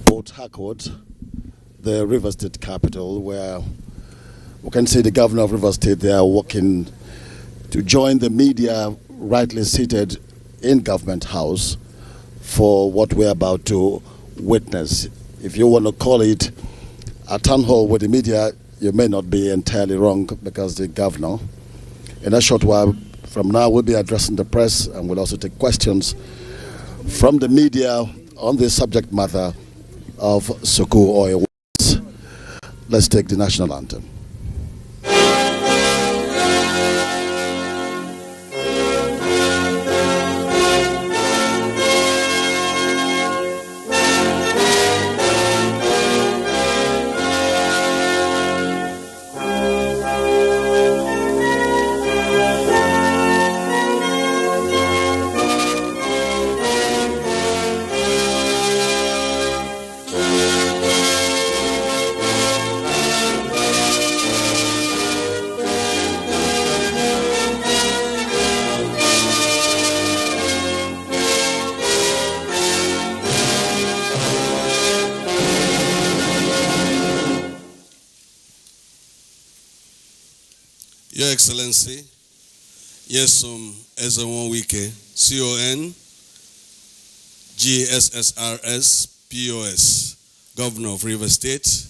Port Harcourt, the River State capital, where we can see the governor of River State there working to join the media rightly seated in Government House for what we're about to witness. If you want to call it a town hall with the media, you may not be entirely wrong, because the governor, in a short while from now, will be addressing the press and will also take questions from the media on the subject matter of Sukuk oil. Let's take the national anthem. Your Excellency, Nyesom Ezenwo-Wike, CON, GSSRS, POS, Governor of River State,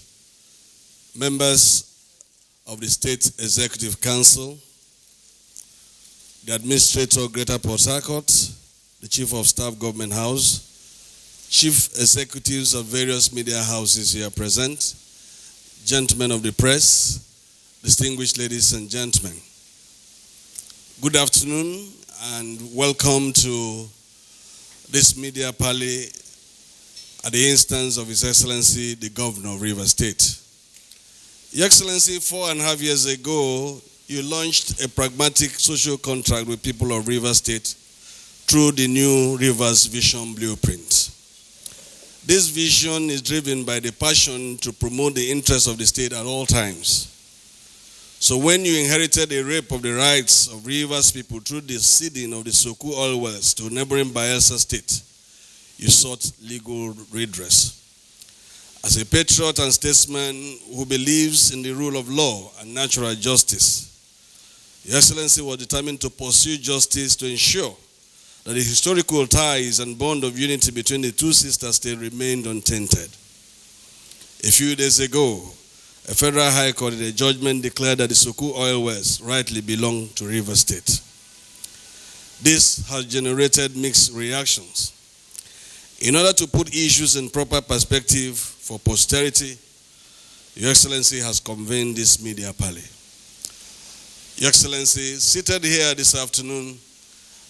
members of the State Executive Council, the Administrator, Greater Port Harcourt, the Chief of Staff, Government House, Chief Executives of various media houses here present, gentlemen of the press, distinguished ladies and gentlemen. Good afternoon and welcome to this media parley at the instance of His Excellency, the Governor of River State. Your Excellency, 4.5 years ago, you launched a pragmatic social contract with people of River State through the new Rivers Vision Blueprint. This vision is driven by the passion to promote the interests of the state at all times. So when you inherited a rape of the rights of Rivers people through the ceding of the Sukuk oil wells to neighboring Bayelsa State, you sought legal redress. As a patriot and statesman who believes in the rule of law and natural justice, Your Excellency was determined to pursue justice to ensure that the historical ties and bond of unity between the two sister states remained untainted. A few days ago, a federal high court in a judgment declared that the Sukuk oil wells rightly belong to River State. This has generated mixed reactions. In order to put issues in proper perspective for posterity, Your Excellency has convened this media parley. Your Excellency, seated here this afternoon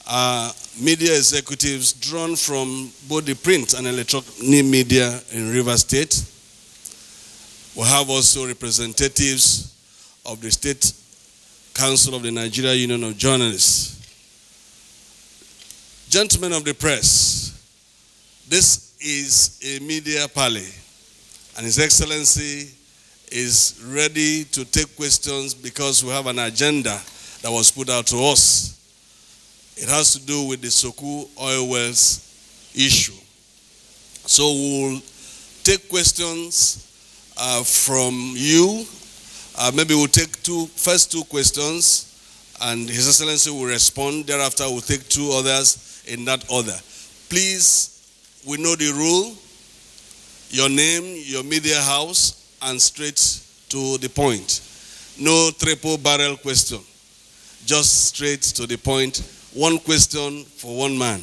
are media executives drawn from both the print and electronic media in River State. We have also representatives of the State Council of the Nigeria Union of Journalists. Gentlemen of the press, this is a media parley, and His Excellency is ready to take questions because we have an agenda that was put out to us. It has to do with the Sukuk oil wells issue. So we'll take questions from you. Maybe we'll take first two questions, and His Excellency will respond. Thereafter, we'll take two others in that order. Please, we know the rule. Your name, your media house, and straight to the point. No triple barrel question. Just straight to the point. One question for one man.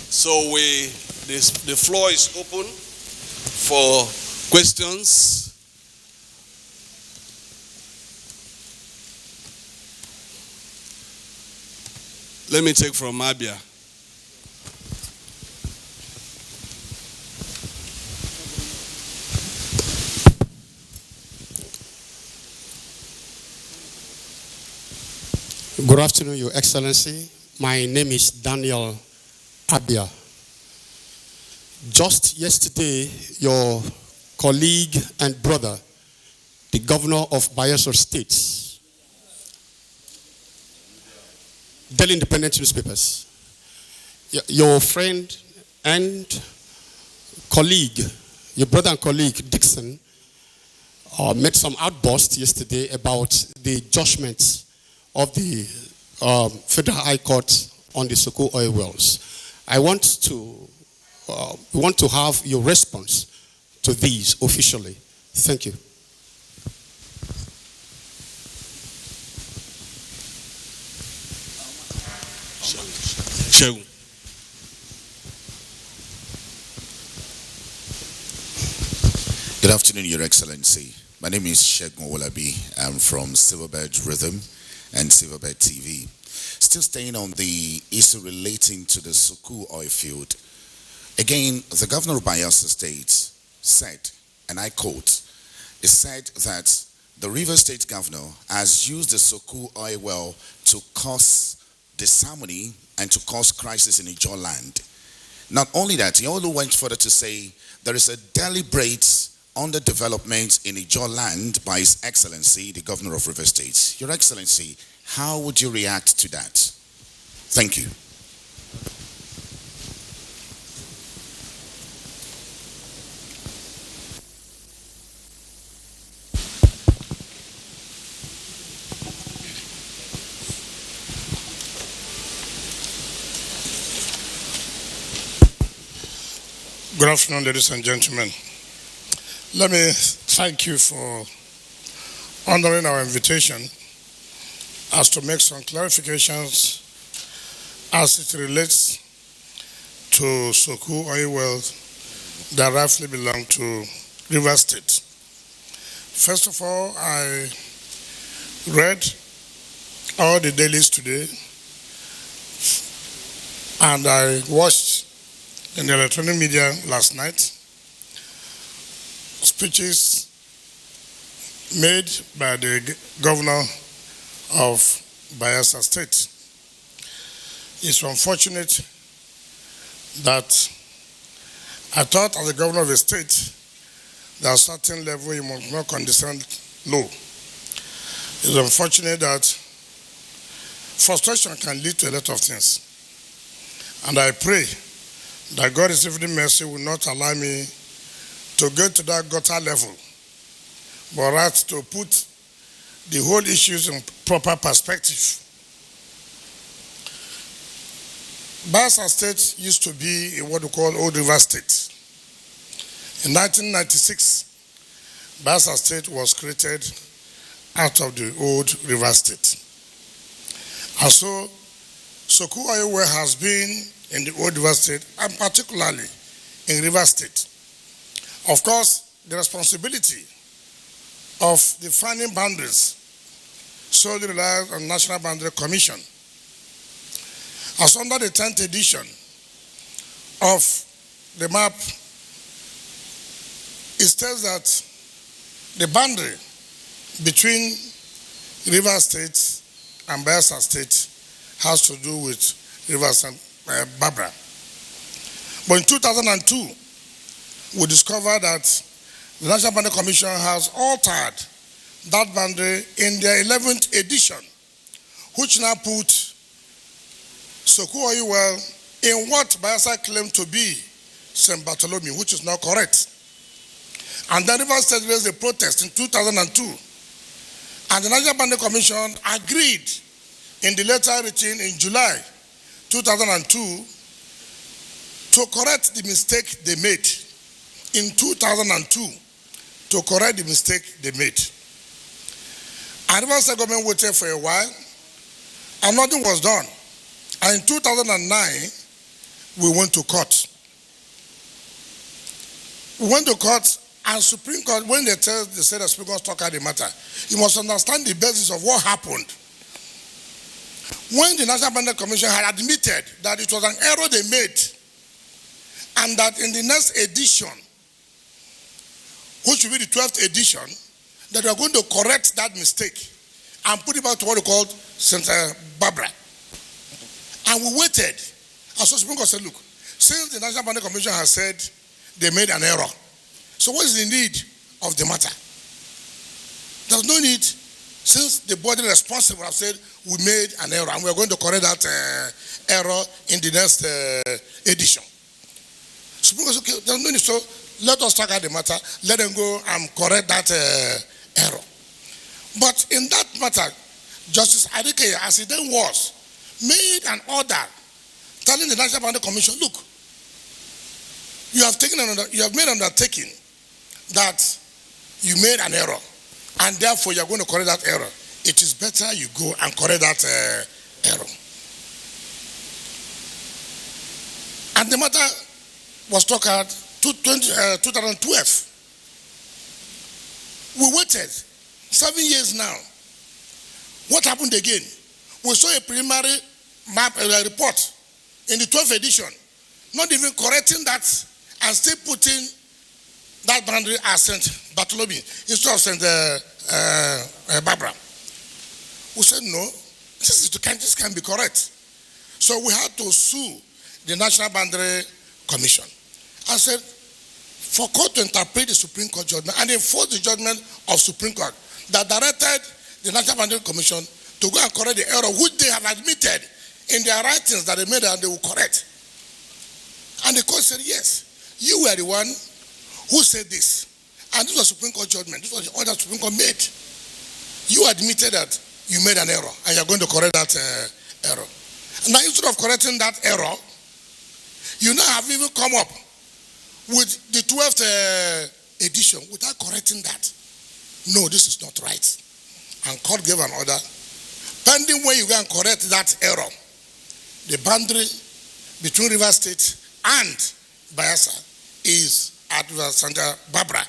So the floor is open for questions. Let me take from Abia. Good afternoon, Your Excellency. My name is Daniel Abia. Just yesterday, your colleague and brother, the governor of Bayelsa State, Daily Independent newspapers, your friend and colleague, your brother and colleague Dixon, made some outbursts yesterday about the judgment of the Federal High Court on the Soko oil wells. I want to have your response to these officially. Thank you. Shegun. Good afternoon, Your Excellency. My name is Shegun Wolabi. I'm from Silverbird Rhythm and Silverbird TV. Still staying on the issue relating to the Suku oil field. Again, the governor of Bayelsa State said, and I quote, he said that the Rivers State governor has used the Suku oil well to cause disharmony and to cause crisis in Ijaw land. Not only that, he also went further to say there is a deliberate underdevelopment in Ijaw land by His Excellency, the Governor of Rivers State. Your Excellency, how would you react to that? Thank you. Good afternoon, ladies and gentlemen. Let me thank you for honoring our invitation as to make some clarifications as it relates to Soku oil wells that rightfully belong to Rivers State. First of all, I read all the dailies today and I watched in the electronic media last night speeches made by the governor of Bayelsa State. It's unfortunate that I thought as the governor of a state that at a certain level you must not condescend low. It's unfortunate that frustration can lead to a lot of things. And I pray that God is infinite mercy will not allow me to get to that gutter level, but rather to put the whole issues in proper perspective. Bayelsa State used to be what we call Old River State. In 1996, Bayelsa State was created out of the Old River State. And so, Soku oil well has been in the Old River State, and particularly in River State. Of course, the responsibility of defining boundaries solely relies on National Boundary Commission. As under the 10th edition of the map, it states that the boundary between River State and Bayelsa State has to do with River St. Barbara. But in 2002, we discovered that the National Boundary Commission has altered that boundary in their 11th edition, which now put Soku oil well in what Bayelsa claimed to be St. Bartholomew, which is not correct. And then River State raised a protest in 2002. And the National Boundary Commission agreed in the letter written in July 2002 to correct the mistake they made. In 2002, to correct the mistake they made. And River State government waited for a while, and nothing was done. And in 2009, we went to court. We went to court, and Supreme Court, when they said the Supreme Court talk out the matter, you must understand the basis of what happened. When the National Boundary Commission had admitted that it was an error they made, and that in the next edition, which will be the 12th edition, that we are going to correct that mistake and put it back to what we called St. Barbara. And we waited. And so Supreme Court said, look, since the National Boundary Commission has said they made an error, so what is the need of the matter? There's no need, since the body responsible have said we made an error and we're going to correct that error in the next edition. Supreme Court said, okay, there's no need, so let us talk out the matter, let them go and correct that error. But in that matter, Justice Adike, as it then was, made an order telling the National Boundary Commission, look, you have made an undertaking that you made an error, and therefore you are going to correct that error. It is better you go and correct that error. And the matter was talked at 2012. We waited 7 years now. What happened again? We saw a preliminary map report in the 12th edition, not even correcting that and still putting that boundary as St. Bartholomew instead of St. Barbara. We said, no, this can be correct. So we had to sue the National Boundary Commission. I said, for court to interpret the Supreme Court judgment and enforce the judgment of Supreme Court that directed the National Boundary Commission to go and correct the error which they have admitted in their writings that they made and they will correct. And the court said, yes, you were the one who said this. And this was Supreme Court judgment. This was the order Supreme Court made. You admitted that you made an error and you're going to correct that error. Now, instead of correcting that error, you now have even come up with the 12th edition without correcting that. No, this is not right. And court gave an order. Pending when you go and correct that error, the boundary between Rivers State and Bayelsa is at Santa Barbara,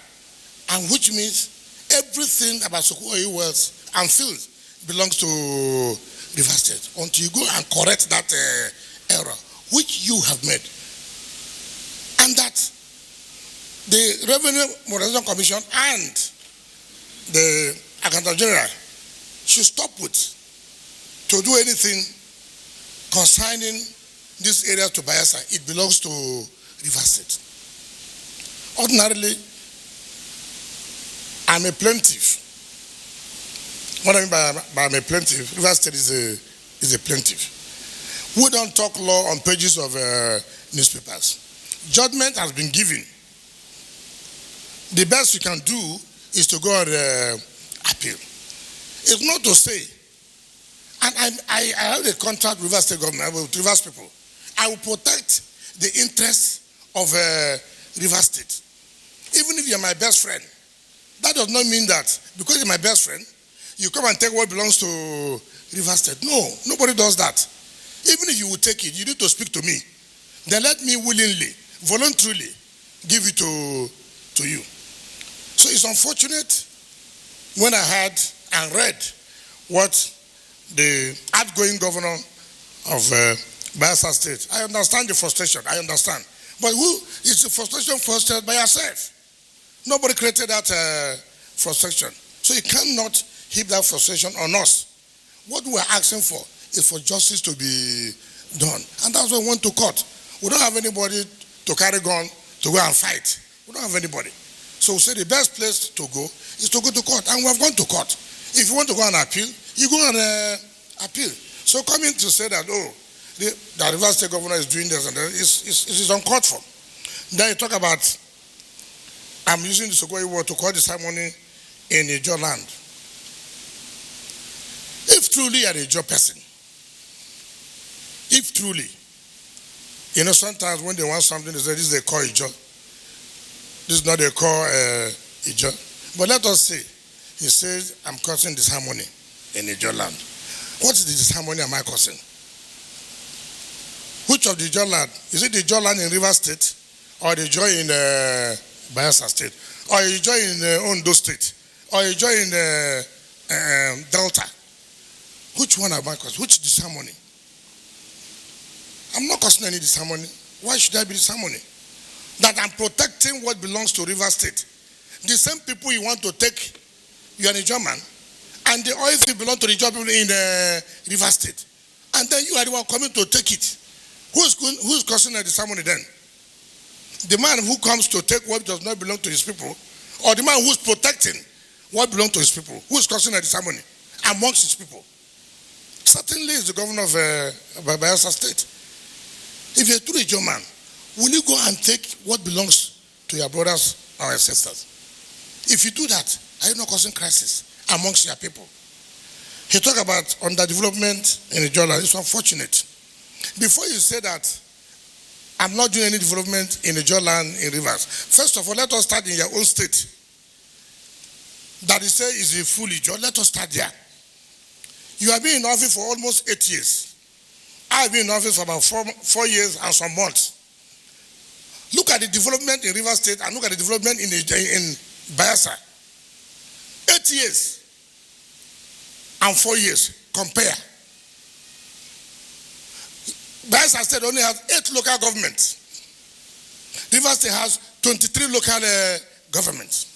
and which means everything about Sokoyi wells and fields belongs to Rivers State until you go and correct that error which you have made. And that the Revenue Modernization Commission and the Accountant General should stop with to do anything concerning this area to Bayelsa. It belongs to Rivers State. Ordinarily, I'm a plaintiff. What I mean by I'm a plaintiff, Rivers State is a plaintiff. We don't talk law on pages of newspapers. Judgment has been given. The best you can do is to go and appeal. It's not to say, and I have a contract with Rivers State government, with Rivers people. I will protect the interests of Rivers State. Even if you're my best friend, that does not mean that because you're my best friend, you come and take what belongs to Rivers State. No, nobody does that. Even if you will take it, you need to speak to me. Then let me willingly, voluntarily give it to you. So it's unfortunate when I had and read what the outgoing governor of Bayelsa State. I understand the frustration, I understand. But who is the frustration frustrated by yourself? Nobody created that frustration. So you cannot heap that frustration on us. What we're asking for is for justice to be done. And that's why we went to court. We don't have anybody to carry gun to go and fight. We don't have anybody. So we say the best place to go is to go to court. And we have gone to court. If you want to go and appeal, you go and appeal. So coming to say that, the Rivers State governor is doing this and that, it is uncalled for. Then you talk about, I'm using the Sokoyi word to call the ceremony in Ijaw land. If truly you're a Ijaw person, if truly, you know, sometimes when they want something, they say, this is a call Ijaw. This is not a call Ijaw. But let us say, he says, I'm causing disharmony in Ijaw land. What is the disharmony am I causing? Which of the Ijaw land? Is it the Ijaw land in Rivers State, or the Ijaw in Bayelsa State, or the Ijaw in Ondo State, or the Ijaw in Delta? Which one am I causing? Which disharmony? I'm not causing any disharmony. Why should I be disharmony? That I'm protecting what belongs to Rivers State. The same people you want to take, you are a Ijaw man, and the oil field belongs to the Ijaw people in Rivers State. And then you are the one coming to take it. Who's causing a disharmony then? The man who comes to take what does not belong to his people, or the man who's protecting what belongs to his people? Who's causing a disharmony amongst his people? Certainly it's the governor of Bayelsa State. If you're a true Ijaw man, will you go and take what belongs to your brothers or your sisters? If you do that, are you not causing crisis amongst your people? He talked about underdevelopment in the Jordan. It's unfortunate. Before you say that, I'm not doing any development in the Jordan in rivers. First of all, let us start in your own state. That is say is a fully job. Let us start there. You have been in office for almost 8 years. I have been in office for about 4 years and some months. Look at the development in Rivers State and look at the development in Bayelsa. 8 years and 4 years. Compare. Bayelsa State only has 8 local governments. Rivers State has 23 local governments.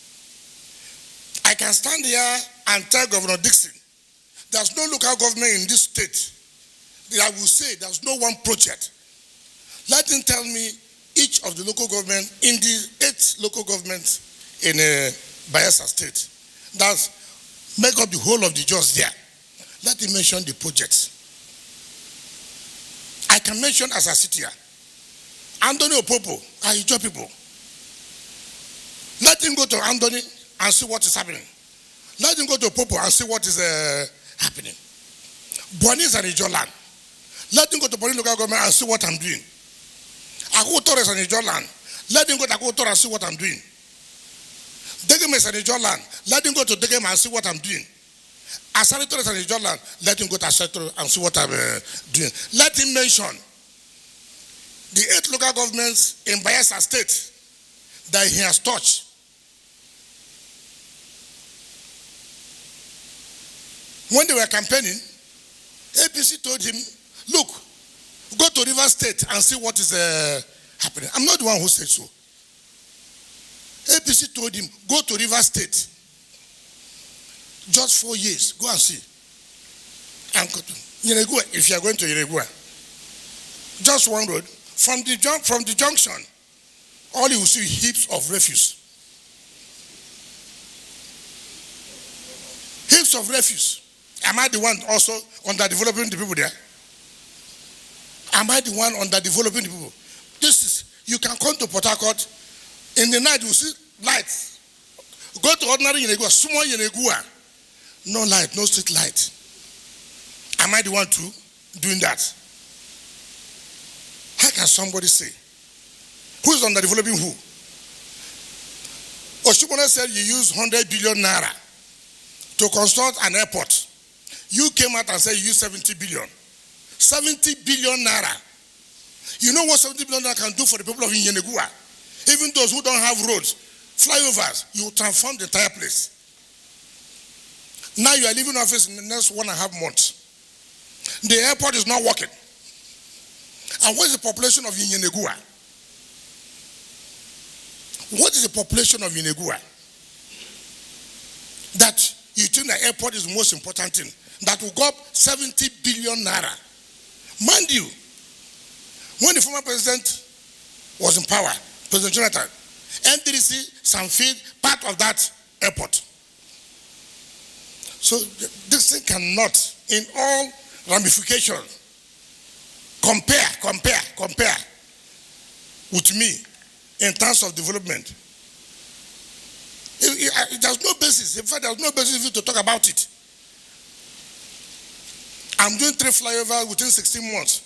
I can stand here and tell Governor Dixon, there's no local government in this state. I will say there's no one project. Let him tell me each of the local government in the 8 local governments in Bayelsa State. That's make up the whole of the just there. Let him mention the projects. I can mention as I sit here. Anthony Opopo, Ahijo people. Let him go to Anthony and see what is happening. Let him go to Opopo and see what is happening. Bonny is an Ijo land. Let him go to Bonny local government and see what I'm doing. Akoko Toro is an Ijo land. Let him go to Akoko Toro and see what I'm doing. Degem is an Ijo land. Let him go to Degem and see what I'm doing. Asari Toro is an Ijo land. Let him go to Asari Toro and see what I'm doing. Let him mention the 8 local governments in Bayelsa State that he has touched. When they were campaigning, APC told him, look, go to Rivers State and see what is happening. I'm not the one who said so. APC told him, go to Rivers State. Just 4 years, go and see. And go to Yeregua, if you are going to Yeregua. Just one road. From the junction, all you will see heaps of refuse. Heaps of refuse. Am I the one also underdeveloping the people there? Am I the one underdeveloping the people? This is, you can come to Port Harcourt, in the night you see lights. Go to ordinary Yenegua, small Yenegua. No light, no street light. Am I the one too doing that? How can somebody say? Who is underdeveloping who? Oshimole said you use 100 billion naira to construct an airport. You came out and said you use 70 billion. 70 billion naira. You know what 70 billion naira can do for the people of Yenegua? Even those who don't have roads, flyovers, you transform the entire place. Now you are leaving office in the next 1.5 months. The airport is not working. And what is the population of Yenegua? What is the population of Yenegua? That you think the airport is the most important thing. That will go up 70 billion naira. Mind you, when the former president was in power, President Jonathan, NDDC Sanford part of that airport. So this thing cannot, in all ramifications, compare with me in terms of development. There's no basis. In fact, there's no basis to talk about it. I'm doing 3 flyovers within 16 months.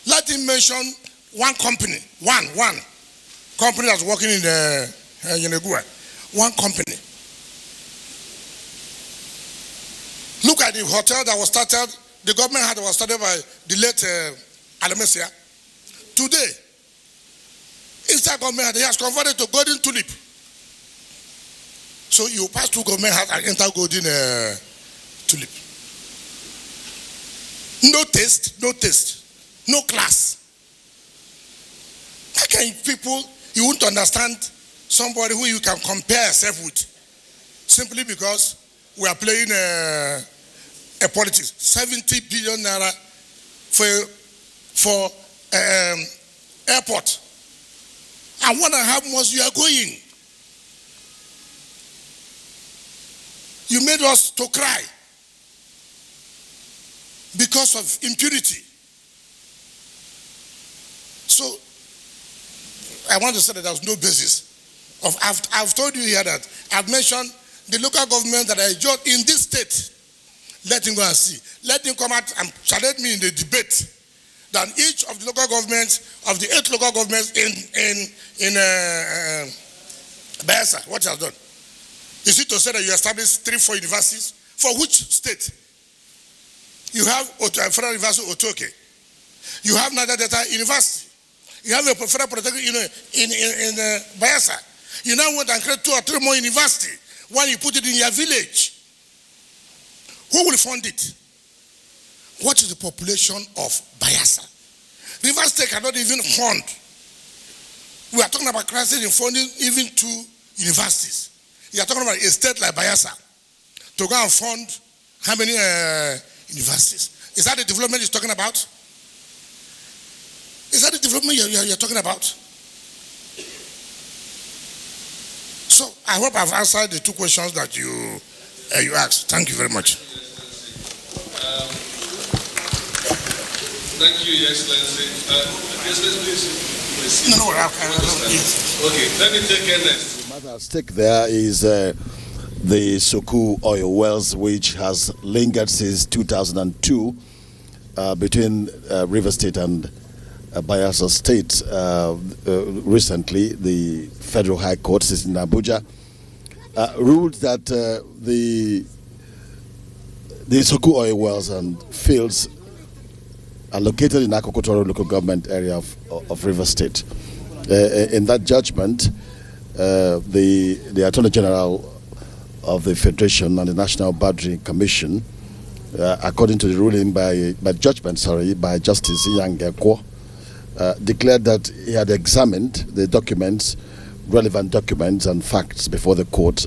Let him mention one company, one company that's working in Yenegua. One company. Look at the hotel that was started, the government had was started by the late Alamesia. Today, inside government, he has converted to Golden Tulip. So you pass through government house and enter Golden Tulip. No taste, no class. How can people, you won't understand somebody who you can compare yourself with simply because we are playing a politics. 70 billion naira for airport. And 1.5 months you are going. You made us to cry because of impunity. So I want to say that there's no basis. I've told you here that I've mentioned the local government that I judge in this state. Let him go and see. Let him come out and challenge me in the debate. That each of the local governments, of the 8 local governments in Bayelsa, what he has done. Is it to say that you established 3-4 universities? For which state? You have Federal University Otoke. You have Niger Delta University. You have a Federal Polytechnic in Bayelsa. You now want to create 2 or 3 more universities. When you put it in your village, who will fund it? What is the population of Bayelsa? Rivers State cannot even fund. We are talking about crisis in funding even 2 universities. You are talking about a state like Bayelsa to go and fund how many universities? Is that the development you're talking about? Is that the development you're talking about? So I hope I've answered the 2 questions that you asked. Thank you very much. Thank you, Your Excellency. Please. No, Okay, let me take it next. The matter at stake there is the Soku oil wells, which has lingered since 2002 between River State and Bayelsa State. Recently, the Federal High Court, sitting in Abuja, ruled that the Soku oil wells and fields are located in Akokotoro local government area of River State. In that judgment, the Attorney General of the Federation and the National Boundary Commission, according to the ruling by Justice Iyan Gekwo, declared that he had examined the documents, relevant documents and facts before the court,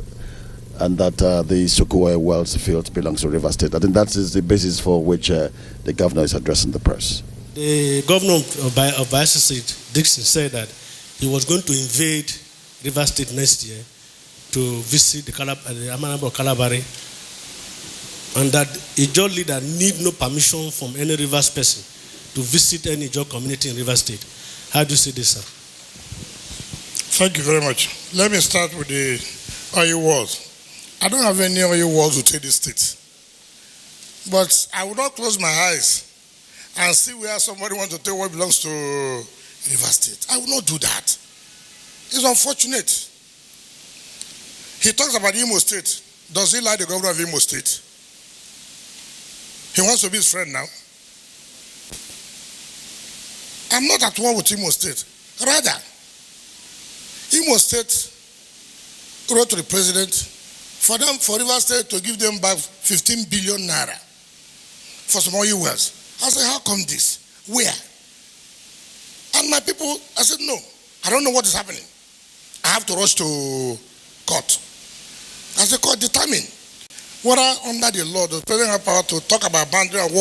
and that the Soku oil wells field belongs to River State. I think that is the basis for which the governor is addressing the press. The governor of Bayelsa State, Dixon, said that he was going to invade River State next year to visit the Amanabo of Kalabari, and that a Ijaw leader need no permission from any Rivers person to visit any Ijaw community in River State. How do you see this, sir? Thank you very much. Let me start with the oil wells. I don't have any oil wells to take this state. But I will not close my eyes and see where somebody wants to take what belongs to River State. I will not do that. It's unfortunate. He talks about Imo State. Does he like the governor of Imo State? He wants to be his friend now. I'm not at war with Imo State. Rather, Imo State wrote to the president for River State to give them back 15 billion naira for some oil wells. I said, how come this? Where? And my people, I said, no, I don't know what is happening. I have to rush to court. I said, court determine whether under the law the president has power to talk about boundary and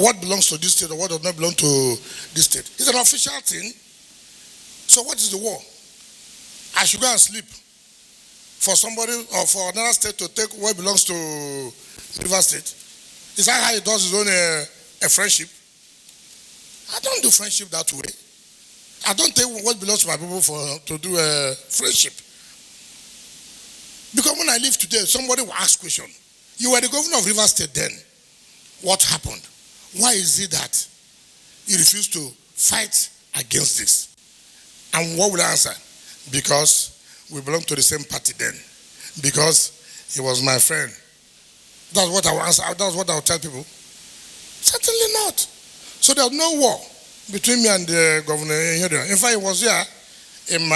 what belongs to this state or what does not belong to this state. It's an official thing. So what is the war? I should go and sleep for somebody or for another state to take what belongs to River State. Is that how he does his own a friendship? I don't do friendship that way. I don't take what belongs to my people to do a friendship. Because when I leave today, somebody will ask question. You were the governor of River State then. What happened? Why is it that you refuse to fight against this? And what will I answer? Because we belong to the same party then. Because he was my friend. That's what I will answer. That's what I will tell people. Certainly not. So there's no war between me and the governor. In fact, he was here in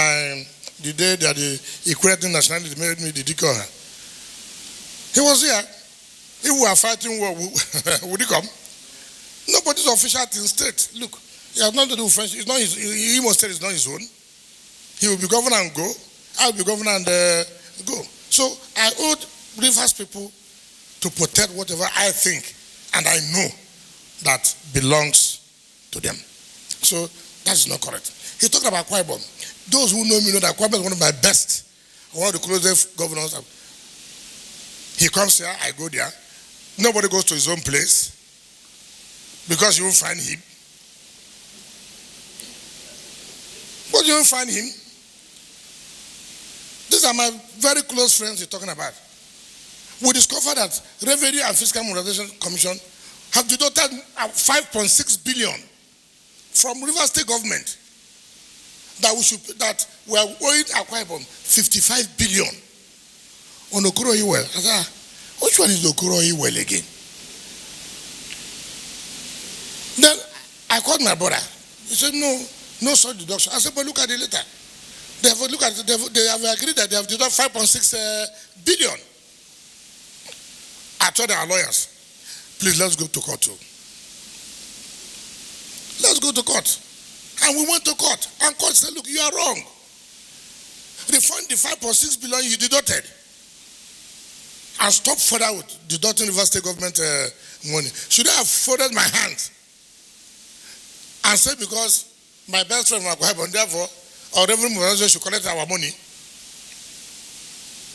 the day that he created nationality, made me the deacon. He was here. If we are fighting war, would he come? Nobody's official in state. Look, he has nothing to do with French. It's not his, Imo State is not his own. He will be governor and go. I will be governor and go. So I owed Rivers people to protect whatever I think and I know that belongs to them. So that's not correct. He talked about Akwa Ibom. Those who know me know that Akwa Ibom is one of my best, one of the closest governors. He comes here, I go there. Nobody goes to his own place because you won't find him. Go to find him. These are my very close friends you're talking about. We discovered that Revenue and Fiscal Modernization Commission have deducted 5.6 billion from River State government that we are owing Akwa Ibom 55 billion on Okoroyi well. I said, which one is Okoroyi well again? Then I called my brother. He said, no such deduction. I said, but look at it later. They have agreed that they have deducted 5.6 billion. I told our lawyers, please let's go to court too. Let's go to court. And we went to court. And court said, look, you are wrong. Refund the 5.6 billion you deducted. And stop further with deducting River State government money. Should I have folded my hands and said, because my best friend from Akwa Ibom, therefore, our revenue manager should collect our money?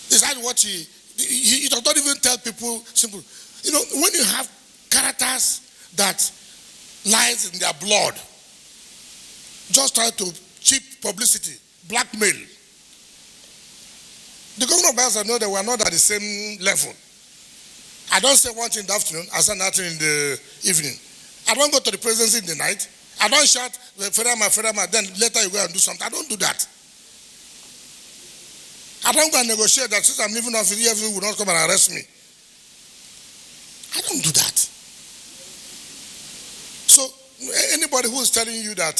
Is that what he does not even tell people simple. You know, when you have characters that lies in their blood, just try to cheap publicity, blackmail. The governor of Bayelsa know that we are not at the same level. I don't say one thing in the afternoon, I say another in the evening. I don't go to the presidency in the night. I don't shout, Federama, then later you go and do something. I don't do that. I don't go and negotiate that since I'm leaving office, EFCC will not come and arrest me. I don't do that. So, anybody who is telling you that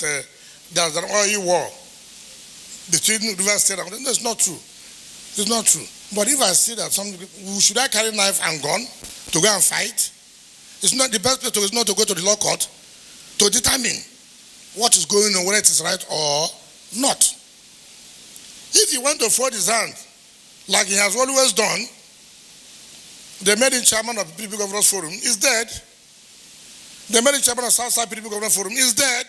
there's an oil war between River State and that's not true. It's not true. But if I see that should I carry knife and gun to go and fight? It's not the best place to, is not to go to the law court to determine what is going on, whether it is right or not. If he went to fold his hand, like he has always done, the made him chairman of the PDP Governors Forum is dead. The made him chairman of Southside PDP Governors Forum is dead.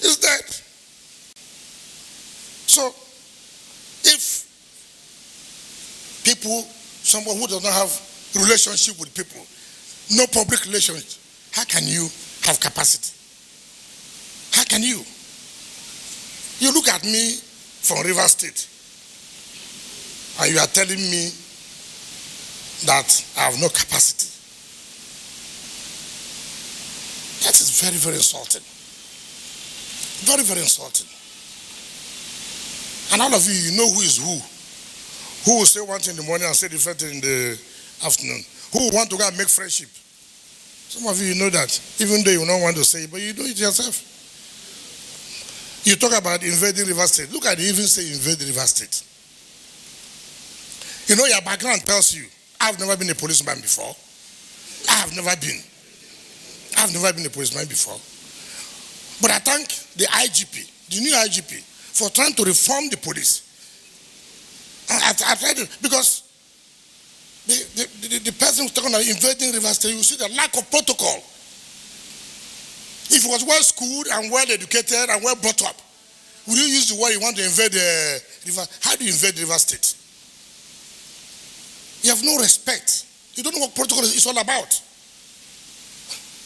Is dead. So, if people, someone who does not have relationship with people, no public relations, how can you have capacity? How can you? You look at me from River State and you are telling me that I have no capacity. That is very, very insulting. Very, very insulting. And all of you, you know who is who. Who will say one thing in the morning and say different thing in the afternoon. Who will want to go and make friendship. Some of you know that, even though you don't want to say it, but you do it yourself. You talk about invading River State. Look at it, even say invade River State. You know, your background tells you, I've never been a policeman before. I've never been a policeman before. But I thank the IGP, the new IGP, for trying to reform the police. I tried to, because the person who's talking about invading River State, you see the lack of protocol. If he was well schooled and well educated and well brought up, would you use the word you want to invade the river? How do you invade River State? You have no respect. You don't know what protocol is all about.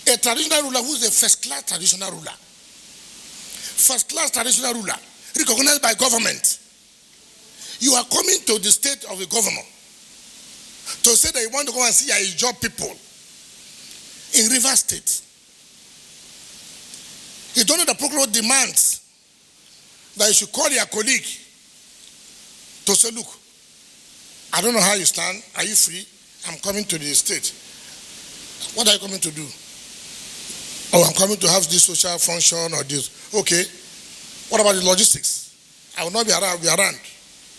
A traditional ruler who is a first-class traditional ruler. First-class traditional ruler, recognized by government. You are coming to the state of the governor to say that you want to go and see your job people in River State. You don't know the procurator demands that you should call your colleague to say, look, I don't know how you stand. Are you free? I'm coming to the state. What are you coming to do? Oh, I'm coming to have this social function or this. Okay. What about the logistics? I will not be around. I'll be around.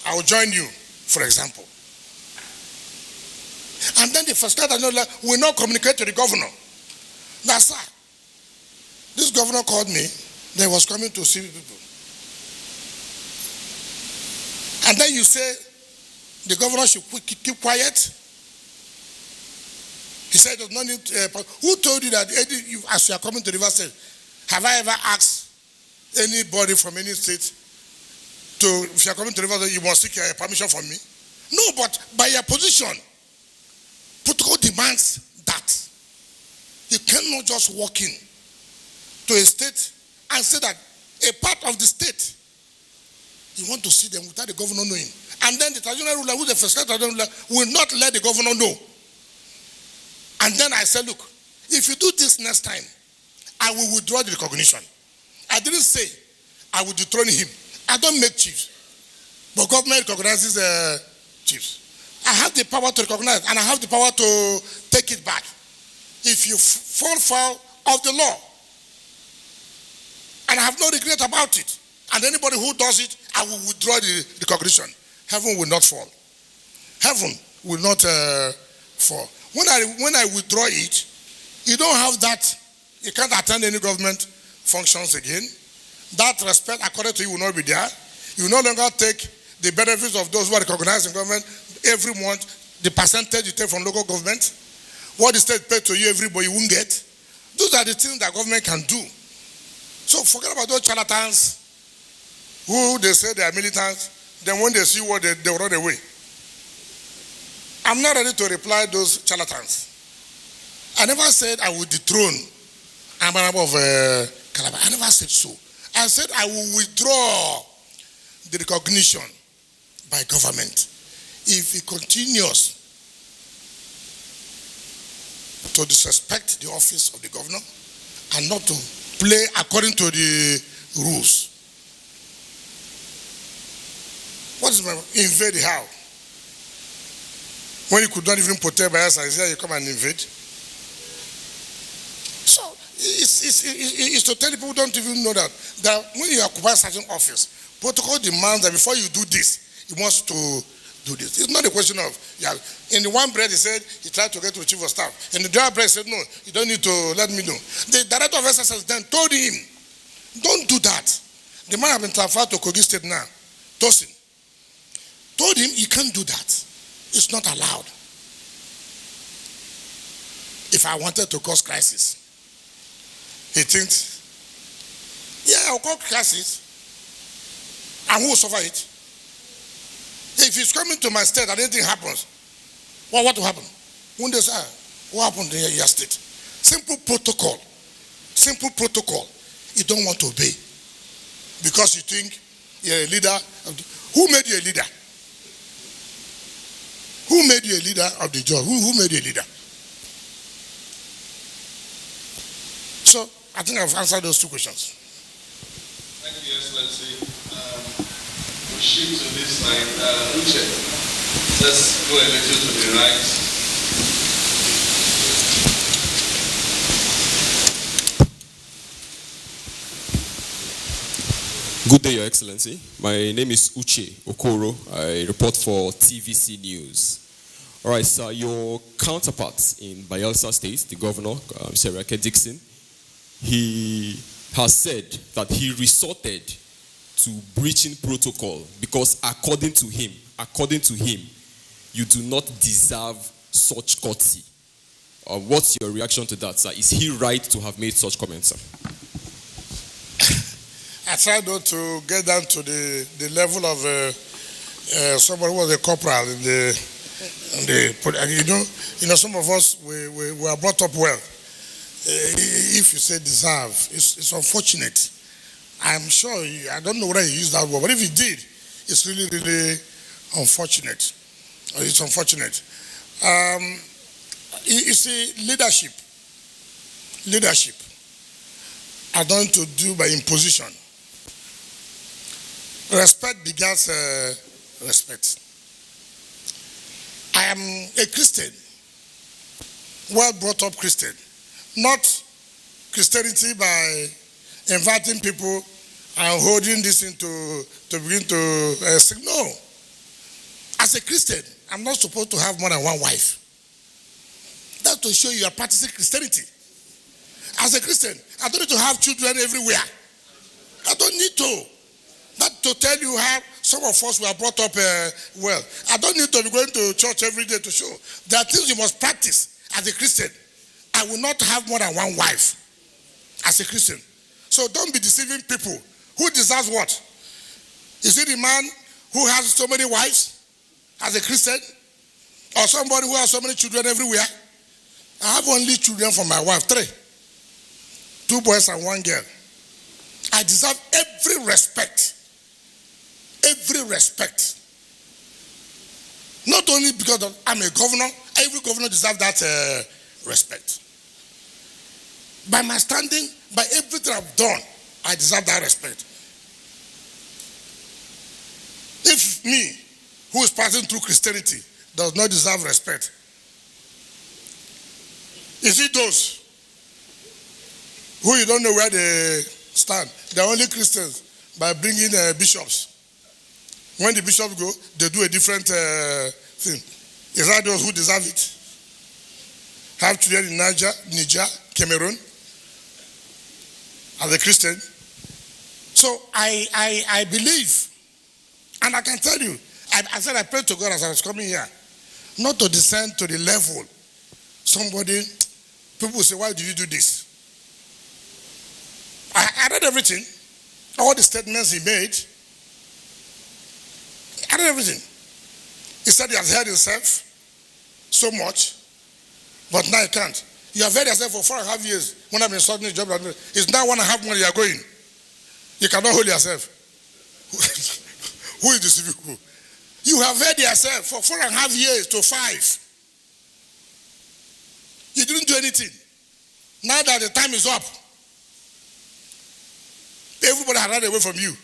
I will join you, for example. And then the first time will not communicate to the governor. That's sir. This governor called me. They was coming to see people. And then you say the governor should keep quiet. He said, "There's no need." Who told you that as you are coming to the River State, have I ever asked anybody from any state to, if you are coming to the River State, you must seek permission from me? No, but by your position, protocol demands that you cannot just walk in to a state and say that a part of the state. You want to see them without the governor knowing. And then the traditional ruler, who is the first traditional ruler, will not let the governor know. And then I said, look, if you do this next time, I will withdraw the recognition. I didn't say I will dethrone him. I don't make chiefs. But government recognizes chiefs. I have the power to recognize, and I have the power to take it back. If you fall foul of the law, and I have no regret about it, and anybody who does it, I will withdraw the recognition. Heaven will not fall. Heaven will not fall. When I withdraw it, you don't have that. You can't attend any government functions again. That respect according to you will not be there. You will no longer take the benefits of those who are recognized in government every month. The percentage you take from local government, what the state pays to you, everybody won't get. Those are the things that government can do. So forget about those charlatans who they say they are militants. Then when they see what they run away. I'm not ready to reply those charlatans. I never said I would dethrone Amanabo of Calabar. I never said so. I said I will withdraw the recognition by government if it continues to disrespect the office of the governor and not to play according to the rules. What is my invade how? When you could not even protect Bayelsa, is there you come and invade? So it's to tell people who don't even know that when you occupy a certain office, protocol demands that before you do this, you must to do this. It's not a question of, in the one breath he said he tried to get to the chief of staff. In the other breath he said, no, you don't need to let me know. The director of SSS then told him, don't do that. The man has been transferred to Kogi State now, Tosin. Told him he can't do that. It's not allowed. If I wanted to cause crisis, he thinks, I'll cause crisis. And who will suffer it? If he's coming to my state and anything happens, what will happen? When they say, what happened in your state? Simple protocol. Simple protocol. You don't want to obey. Because you think you're a leader. Who made you a leader? Who made you a leader of the job? Who made you a leader? So, I think I've answered those two questions. Thank you, Excellency. We shift to this side. Uche, let's go a little to the right. Good day, Your Excellency. My name is Uche Okoro. I report for TVC News. All right, sir, your counterpart in Bayelsa State, the governor, Seriake Dixon, he has said that he resorted to breaching protocol because according to him, you do not deserve such courtesy. What's your reaction to that, sir? Is he right to have made such comments, sir? I tried though to get down to the level of somebody who was a corporal in the some of us we are brought up well. If you say deserve, it's unfortunate. I'm sure I don't know whether he used that word, but if he did, it's really, really unfortunate. It's unfortunate. You see, leadership are done to do by imposition. Respect begets respect. I am a Christian, well brought up Christian, not Christianity by inviting people and holding this into to begin to sing. No. As a Christian, I'm not supposed to have more than one wife. That's to show you are practicing Christianity. As a Christian, I don't need to have children everywhere. I don't need to. That to tell you how some of us were brought up well. I don't need to be going to church every day to show. There are things you must practice as a Christian. I will not have more than one wife as a Christian. So don't be deceiving people. Who deserves what? Is it the man who has so many wives as a Christian? Or somebody who has so many children everywhere? I have only children from my wife, 3. 2 boys and 1 girl. I deserve every respect. Every respect. Not only because I'm a governor, every governor deserves that respect. By my standing, by everything I've done, I deserve that respect. If me, who is passing through Christianity, does not deserve respect, is it those who you don't know where they stand? They're only Christians by bringing bishops. When the bishops go, they do a different thing. Is that those who deserve it? Have children in Niger, Cameroon, as a Christian. So I believe, and I can tell you, I said I prayed to God as I was coming here, not to descend to the level. People say, why did you do this? I read everything, all the statements he made. I read everything. He said he has heard himself so much, but now he can't. You have heard yourself for 4.5 years when I've been starting the job. It's now 1.5 months you are going. You cannot hold yourself. Who is deceiving who? You have heard yourself for 4.5 years to 5. You didn't do anything. Now that the time is up, everybody has run away from you.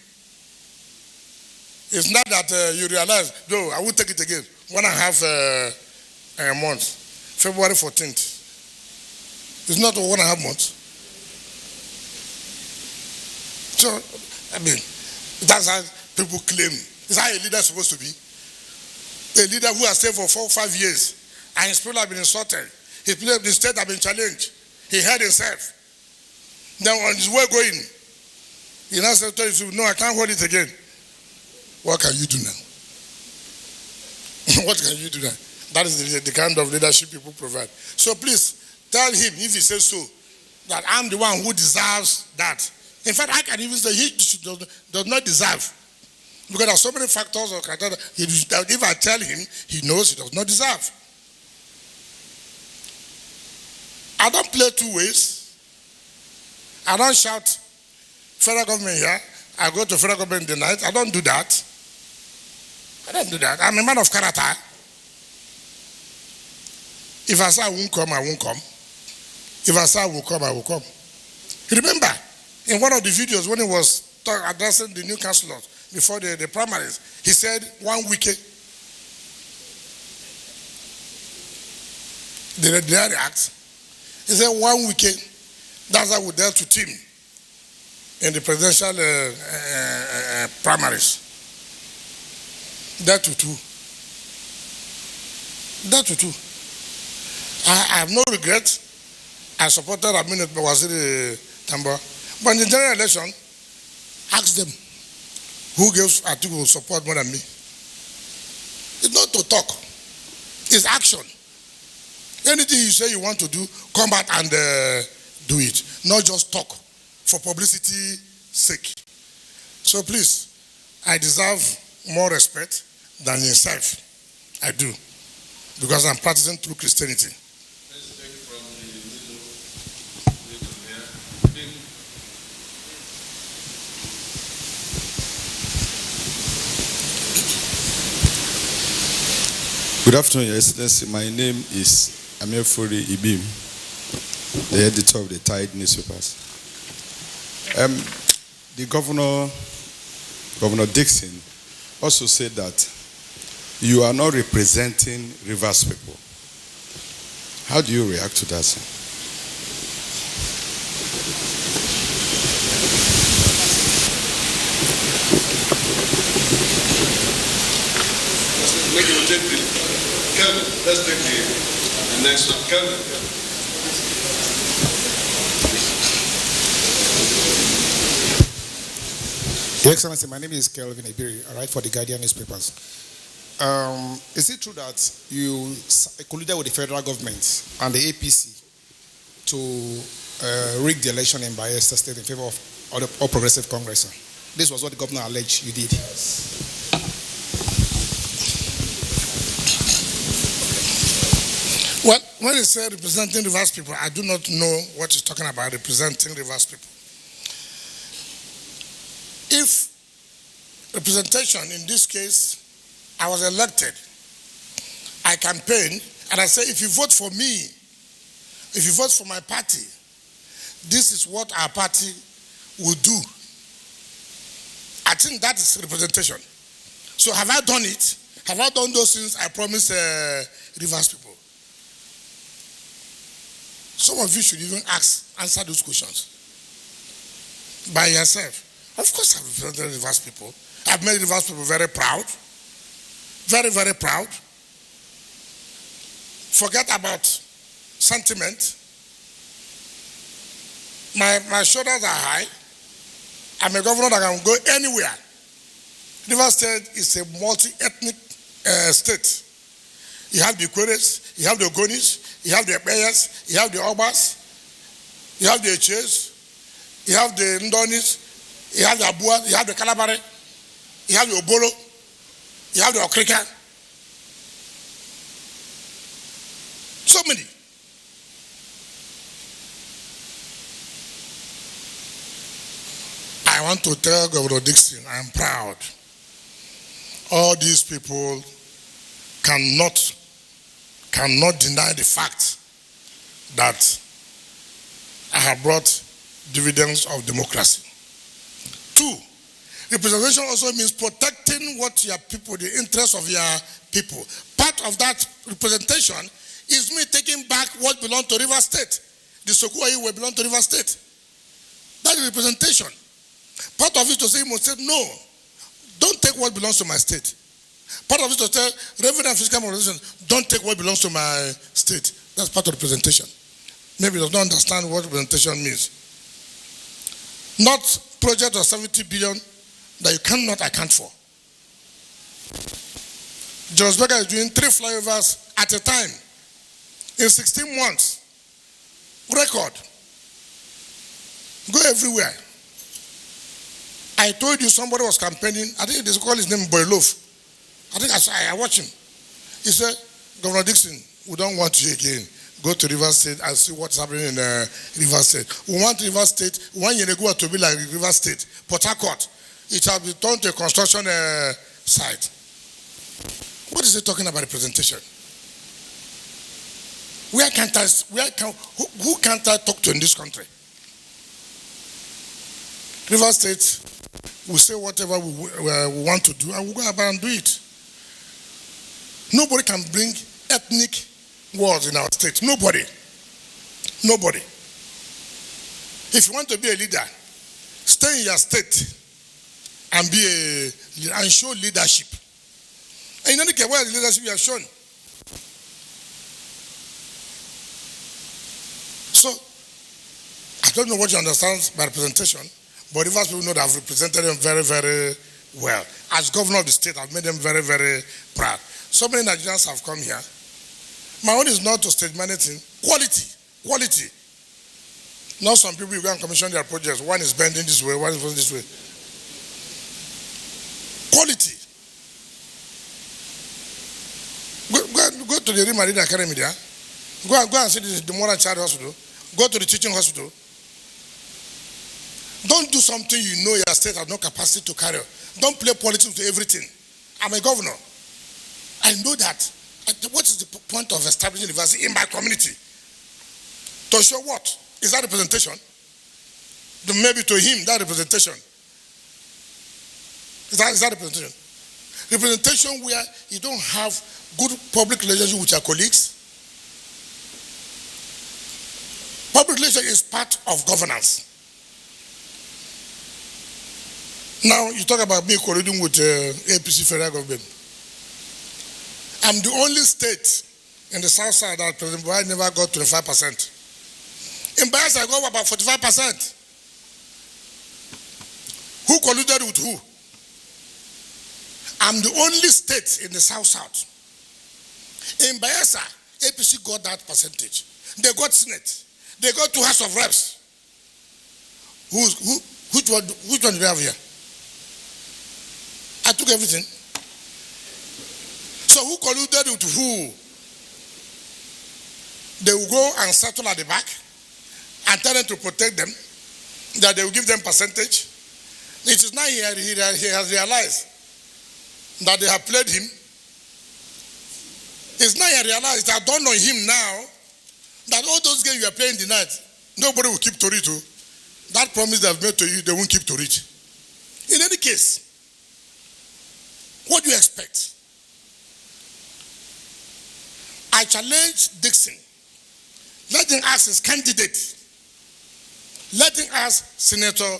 It's not that you realize, no, I won't take it again. 1.5 months. February 14th. It's not 1.5 months. So, I mean, that's how people claim. It's how a leader is supposed to be. A leader who has stayed for 4 or 5 years and his people have been insulted. His state have been challenged. He heard himself. Then on his way going, he now said to himself, no, I can't hold it again. What can you do now? What can you do now? That is the kind of leadership people provide. So please, tell him, if he says so, that I'm the one who deserves that. In fact, I can even say he does not deserve. Because there are so many factors or criteria. If I tell him, he knows he does not deserve. I don't play 2 ways. I don't shout federal government here. I go to federal government in the night. I don't do that. I don't do that. I'm a man of character. If I say I won't come, I won't come. If I say I will come, I will come. Remember, in one of the videos when he was addressing the new councillors before the primaries, he said 1 week. Did they react? He said 1 week. That's how we dealt with him in the presidential primaries. That to two. I have no regret. I supported Aminu Waziri Tambuwal. But in the general election, ask them who gives Atiku support more than me. It's not to talk. It's action. Anything you say you want to do, come back and do it. Not just talk for publicity sake. So please, I deserve more respect than yourself. I do. Because I'm practicing through Christianity. Let's take from the middle here. Good afternoon, Your Excellency. My name is Amir Furi Ibim, the editor of the Tide newspapers. The Governor Dixon, also said that you are not representing Rivers people. How do you react to that, sir? Let's take the next one. Kelvin. Your Excellency, my name is Kelvin Ibiri. I write for the Guardian newspapers. Is it true that you colluded with the federal government and the APC to rig the election in Bayelsa State in favor of All Progressive Congress? This was what the governor alleged you did. Well, when he said representing Rivers people, I do not know what he's talking about, representing Rivers people. representation. In this case, I was elected. I campaigned, and I said, if you vote for me, if you vote for my party, this is what our party will do. I think that is representation. So have I done it? Have I done those things I promised Rivers people? Some of you should even answer those questions by yourself. Of course I've represented Rivers people. I've made Rivers people very proud. Very, very proud. Forget about sentiment. My shoulders are high. I'm a governor that can go anywhere. Rivers State is a multi-ethnic state. You have the Ikweres, you have the Ogonis, you have the Ekpeyes, you have the Obas, you have the Eches, you have the Ndonis, you have the Abuas, you have the Kalabare, you have the Obolo, you have the Okrika. So many. I want to tell Governor Dickson, I'm proud. All these people cannot deny the fact that I have brought dividends of democracy. 2, representation also means protecting what your people, the interests of your people. Part of that representation is me taking back what belongs to Rivers State. The Sokuayi will belong to Rivers State. That is representation. Part of it to say, must say, no, don't take what belongs to my state. Part of it to tell revenue and fiscal organization, don't take what belongs to my state. That's part of representation. Maybe you don't understand what representation means. Not project of 70 billion that you cannot account for. Jos Berger is doing 3 flyovers at a time in 16 months. Record. Go everywhere. I told you somebody was campaigning. I think they call his name Boylof. I think I watched him. He said, Governor Dickson, we don't want you again. Go to Rivers State and see what's happening in Rivers State. We want Rivers State, 1 year ago to be like Rivers State, Port Harcourt. It has been turned to a construction site. What is he talking about representation? Who can't I talk to in this country? Rivers State will say whatever we want to do, and we'll go about and do it. Nobody can bring ethnic wars in our state. Nobody. Nobody. If you want to be a leader, stay in your state and and show leadership. And in any case, where the leadership you have shown. So, I don't know what you understand by representation, but Rivers people know that I've represented them very, very well. As governor of the state, I've made them very, very proud. So many Nigerians have come here. My own is not to stage anything. Quality. Quality. Now some people you go and commission their projects. One is bending this way, one is bending this way. Quality. Go to the Real Madrid Academy there. Go and see the Moral Child Hospital. Go to the teaching hospital. Don't do something you know your state has no capacity to carry. Don't play politics to everything. I'm a governor. I know that. What is the point of establishing university in my community? To show what? Is that representation? Maybe to him, that representation. Is that representation? Representation where you don't have good public relationship with your colleagues. Public relations is part of governance. Now, you talk about me colluding with APC federal government. I'm the only state in the south side that President Buhari never got 25%. In Bayelsa, I got about 45%. Who colluded with who? I'm the only state in the south. In Bayelsa, APC got that percentage. They got Senate. They got 2 House of Reps. Which one do they have here? I took everything. So who colluded with who? They will go and settle at the back and tell them to protect them, that they will give them percentage. It is now he has realized that they have played him. It's now he realized that dawned on him now that all those games you are playing the night, nobody will keep to it. That promise they have made to you, they won't keep to it. In any case, what do you expect? I challenge Dixon. Let him ask his candidate. Let him ask Senator,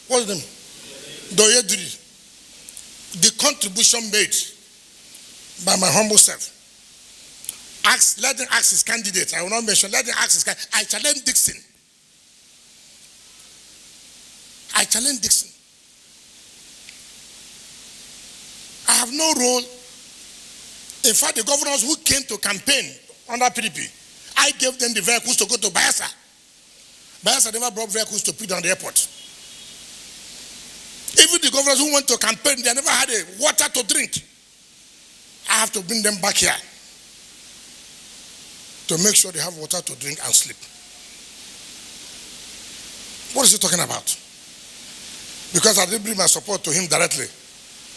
what's his name? Doyediri. The contribution made by my humble self. Let him ask his candidate. I will not mention. Let him ask his candidate. I challenge Dixon. I challenge Dixon. I have no role. In fact, the governors who came to campaign under PDP, I gave them the vehicles to go to Bayelsa. Bayelsa never brought vehicles to put down the airport. Even the governors who went to campaign, they never had a water to drink. I have to bring them back here to make sure they have water to drink and sleep. What is he talking about? Because I didn't bring my support to him directly.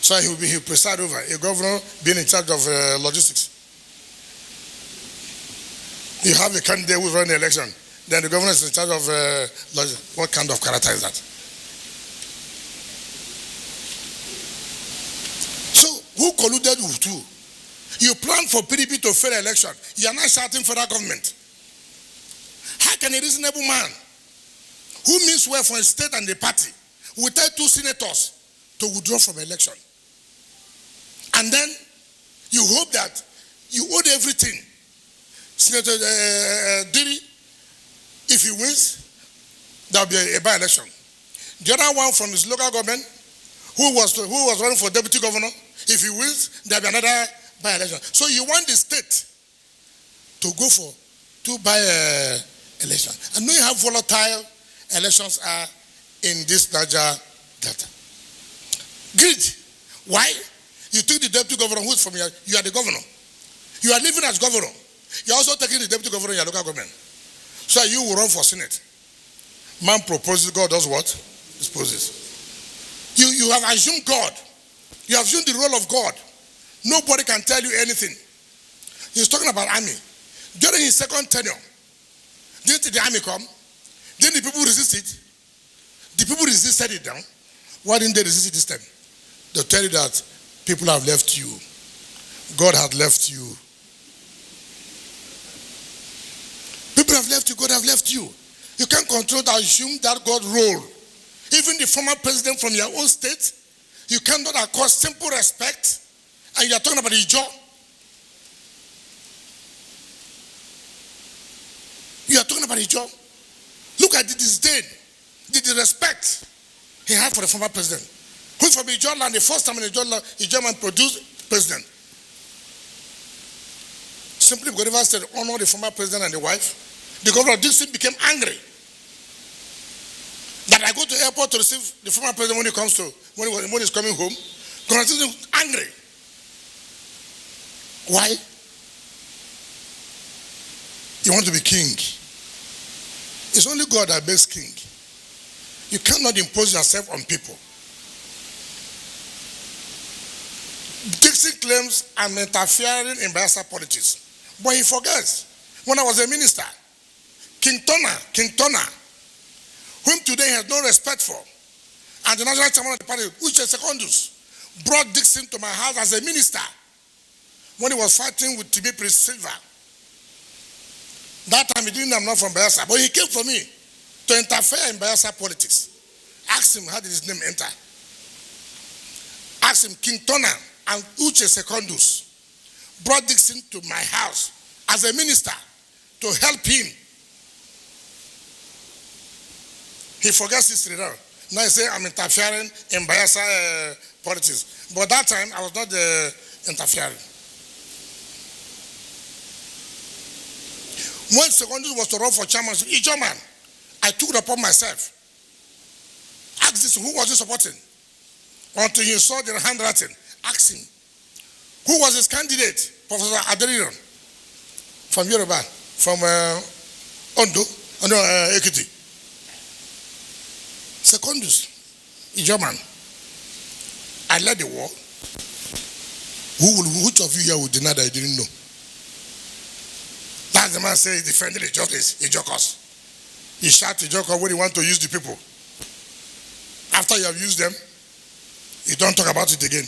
So he will preside over a governor being in charge of logistics. You have a candidate who's running the election, then the governor is in charge of logistics. What kind of character is that? So who colluded with who? You plan for PDP to fail election. You are not shouting federal government. How can a reasonable man who means well for a state and a party will tell two senators to withdraw from election? And then you hope that you owe everything. Senator Diri, if he wins, there will be a by-election. The other one from his local government, who was running for deputy governor, if he wins, there will be another by-election. So you want the state to go for two by-elections. I know you have volatile elections are in this Niger Delta. Greed. Why? You took the deputy governor who's from here, you are the governor. You are living as governor. You are also taking the deputy governor in your local government. So you will run for Senate. Man proposes, God does what? Disposes. You have assumed God. You have assumed the role of God. Nobody can tell you anything. He's talking about army. During his second tenure, didn't the army come? Didn't the people resist it? The people resisted it down. Why didn't they resist it this time? They'll tell you that people have left you. God has left you. People have left you. God have left you. You can't control that, assume that God role. Even the former president from your own state, you cannot accord simple respect, and you are talking about his job. You are talking about his job. Look at the disdain, the respect he had for the former president. Who's from Ijoland, the first time in Ijoland produced president. Simply because Rivers State honored the former president and the wife, the governor of Dixon became angry. That I go to the airport to receive the former president when he's coming home. Governor Dixon was angry. Why? You want to be king. It's only God that makes king. You cannot impose yourself on people. Dixon claims I'm interfering in Bayelsa politics. But he forgets, when I was a minister, King Turner, whom today he has no respect for, and the national chairman of the party, Uche Secondus, brought Dixon to my house as a minister when he was fighting with Timi Prince Silva. That time he didn't know I'm not from Bayelsa, but he came for me to interfere in Bayelsa politics. Ask him, how did his name enter? Ask him, King Turner and Uche Secondus brought Dixon to my house as a minister to help him. He forgets history now. Now he says I'm interfering in Bayelsa politics. But that time I was not interfering. When Secondus was to run for chairmanship, Ijoman, I took it upon myself. Ask this, who was he supporting? Until he saw the handwriting. Ask him. Who was his candidate? Professor Aderiran from Yoruba, from Ekiti. Secondus. German. I led the war. Which of you here would deny that you didn't know? That's the man says defending the justice, Ijokos. You shout Ijokos when you want to use the people. After you have used them, you don't talk about it again.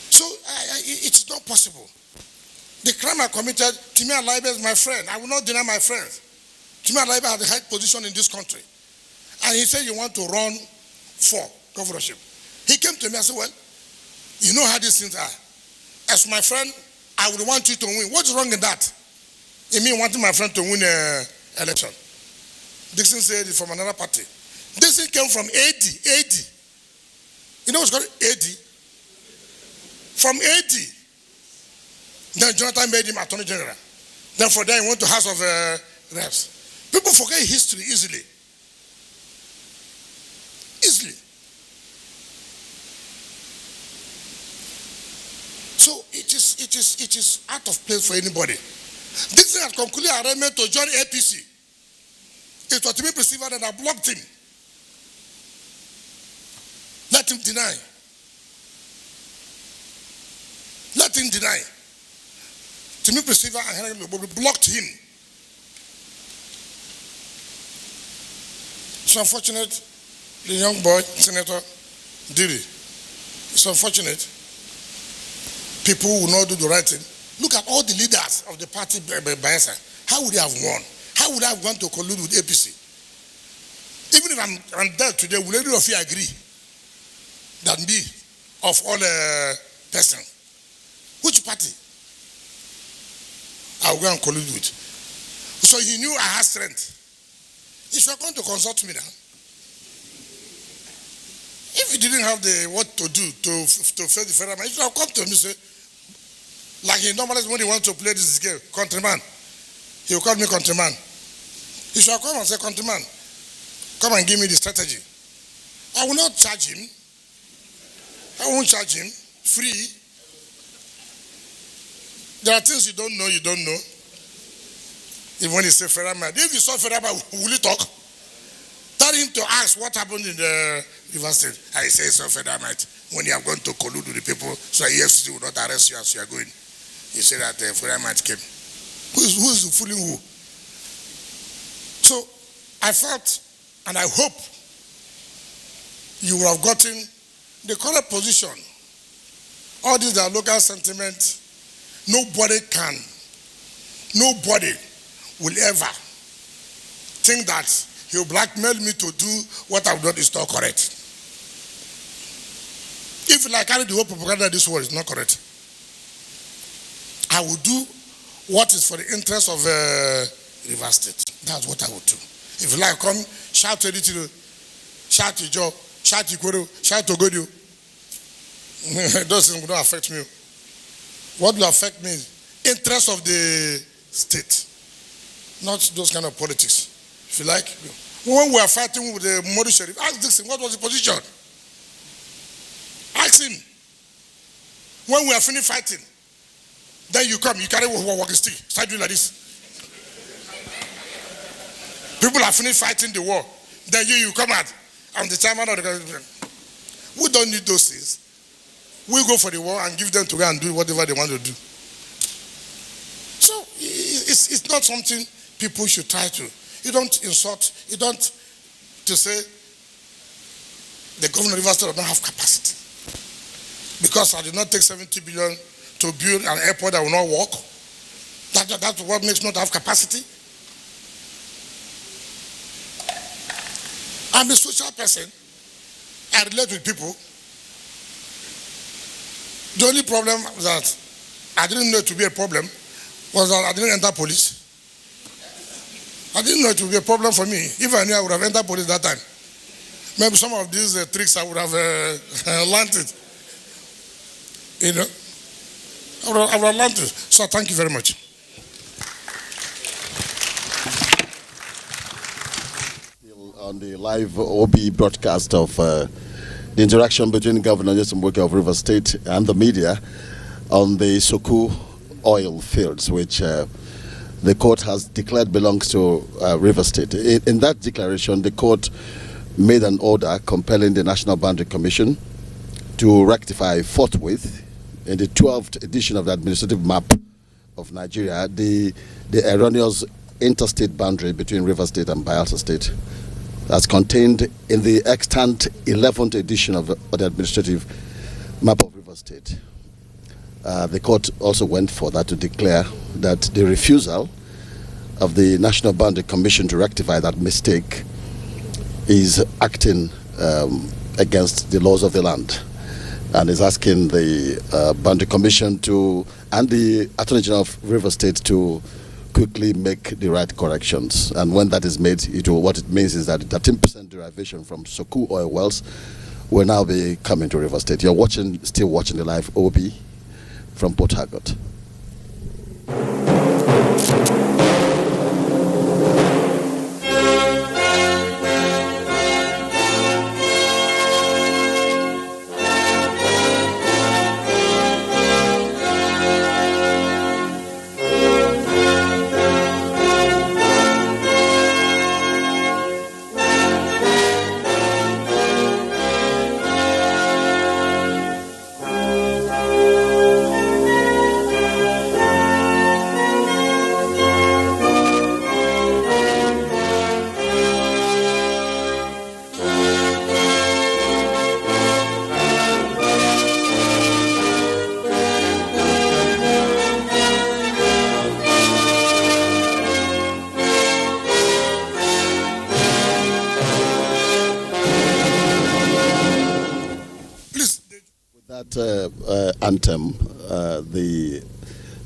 So it's not possible. The crime I committed, Timi Alaibe is my friend. I will not deny my friend. Timi Alaibe has a high position in this country. And he said, you want to run for governorship. He came to me and said, well, you know how these things are. As my friend, I would want you to win. What's wrong in that? It means wanting my friend to win an election. Dixon said it's from another party. Dixon came from AD. You know what's called AD? From AD. Then Jonathan made him Attorney General. Then for that he went to House of Reps. People forget history easily. So it is out of place for anybody. Dixon had concluded arrangement to join APC. It was to be perceived that I blocked him. Let him deny. Let him deny. To me, perceiver and blocked him. It's unfortunate. The young boy, Senator Diri. It's unfortunate. People will not do the right thing. Look at all the leaders of the party, Bayelsa. How would they have won? How would I have gone to collude with APC? Even if I'm dead today, will any of you agree that me, of all persons, which party I will go and collude with? So he knew I had strength. If you are going to consult me now, if you didn't have the what to do to face the federal man, you should have come to me and say, like he normally when he wants to play this game, countryman, he will call me countryman. He should have come and say, countryman, come and give me the strategy. I will not charge him. I won't charge him. Free. There are things you don't know. Even when you say federal man, if you saw federal man, will you talk? Tell him to ask what happened in the River State. I say so federal man. When you are going to collude with the people, so EFCC will not arrest you as you are going. You say that federal man came. Who is fooling who? So I felt and I hope you will have gotten the correct position. All these are local sentiment. Nobody will ever think that he'll blackmail me to do what I've done is not correct. If I carry the whole propaganda this world is not correct, I will do what is for the interest of River State. That's what I will do. If you like, come shout anything, shout Ijo, shout Ikworo, shout Ogodio. Those things will not affect me. What will affect me is interest of the state, not those kind of politics. If you like, when we are fighting with the Modi Sheriff, ask Dixon what was the position. Ask him. When we are finished fighting, then you come, you carry a walking stick, start doing like this. People are finished fighting the war. Then you come out. I'm the chairman of the government. We don't need those things. We go for the war and give them to go and do whatever they want to do. So it's not something people should try to. You don't insult. You don't to say the governor of River State does not have capacity. Because I did not take 70 billion to build an airport that will not work. That's what makes not have capacity. I'm a social person. I relate with people. The only problem that I didn't know it to be a problem was that I didn't enter police. I didn't know it would be a problem for me. If I knew, I would have entered police that time. Maybe some of these tricks I would have learned it. You know, I would have learned it. So thank you very much. On the live OB broadcast of the interaction between Governor Nyesom Wike of River State and the media on the Soku oil fields, which the court has declared belongs to River State. In that declaration, the court made an order compelling the National Boundary Commission to rectify forthwith in the 12th edition of the administrative map of Nigeria the erroneous interstate boundary between Rivers State and Bayelsa State that's contained in the extant 11th edition of the administrative map of Rivers State. The court also went further to declare that the refusal of the National Boundary Commission to rectify that mistake is acting against the laws of the land, and is asking the Boundary Commission and the Attorney General of Rivers State to quickly make the right corrections. And when that is made, what it means is that 13% derivation from Soku oil wells will now be coming to Rivers State. You're still watching the live OB from Port Harcourt. Anthem, the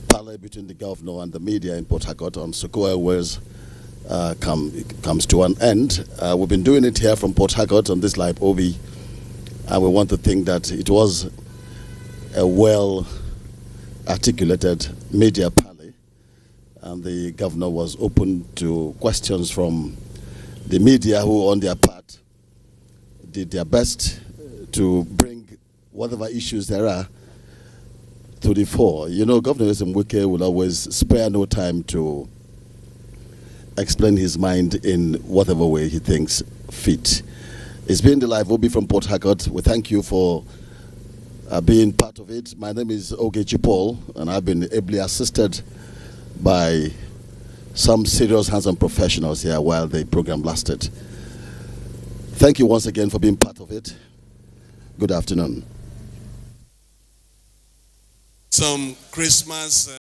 parley between the governor and the media in Port Harcourt on Soku Airways comes to an end. We've been doing it here from Port Harcourt on this live OB, and we want to think that it was a well articulated media parley, and the governor was open to questions from the media, who on their part did their best to bring whatever issues there are to the fore. You know, Governor Wike will always spare no time to explain his mind in whatever way he thinks fit. It's been the live OB from Port Harcourt. We thank you for being part of it. My name is Ogechi Paul, and I've been ably assisted by some serious hands-on professionals here while the program lasted. Thank you once again for being part of it. Good afternoon. Some Christmas